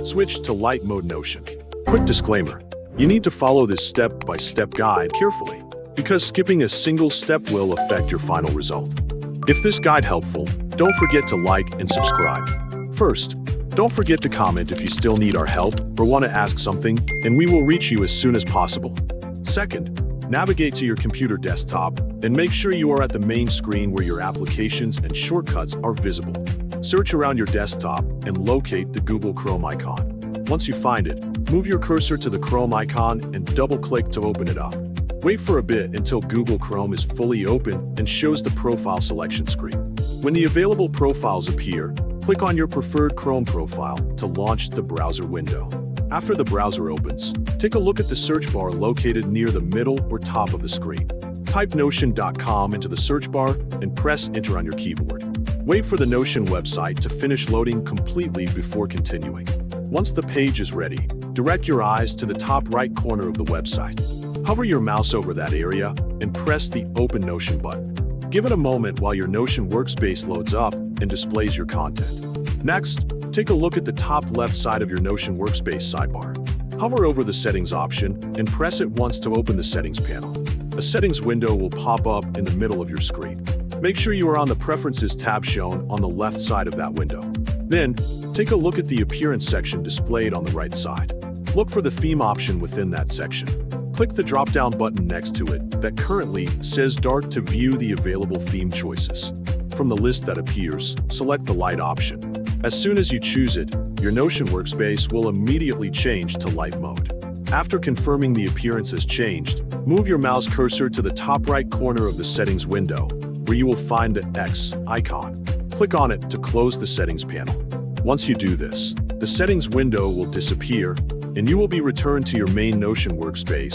Switch to light mode Notion. Quick disclaimer, you need to follow this step-by-step guide carefully, because skipping a single step will affect your final result. If this guide helpful, don't forget to like and subscribe. First, don't forget to comment if you still need our help or want to ask something, and we will reach you as soon as possible. Second, navigate to your computer desktop and make sure you are at the main screen where your applications and shortcuts are visible. Search around your desktop and locate the Google Chrome icon. Once you find it, move your cursor to the Chrome icon and double-click to open it up. Wait for a bit until Google Chrome is fully open and shows the profile selection screen. When the available profiles appear, click on your preferred Chrome profile to launch the browser window. After the browser opens, take a look at the search bar located near the middle or top of the screen. Type Notion.com into the search bar and press Enter on your keyboard. Wait for the Notion website to finish loading completely before continuing. Once the page is ready, direct your eyes to the top right corner of the website. Hover your mouse over that area and press the Open Notion button. Give it a moment while your Notion workspace loads up and displays your content. Next, take a look at the top left side of your Notion workspace sidebar. Hover over the Settings option and press it once to open the Settings panel. A Settings window will pop up in the middle of your screen. Make sure you are on the Preferences tab shown on the left side of that window. Then, take a look at the Appearance section displayed on the right side. Look for the Theme option within that section. Click the drop-down button next to it that currently says Dark to view the available theme choices. From the list that appears, select the Light option. As soon as you choose it, your Notion workspace will immediately change to light mode. After confirming the appearance has changed, move your mouse cursor to the top right corner of the Settings window, where you will find the X icon. Click on it to close the Settings panel. Once you do this, the Settings window will disappear, and you will be returned to your main Notion workspace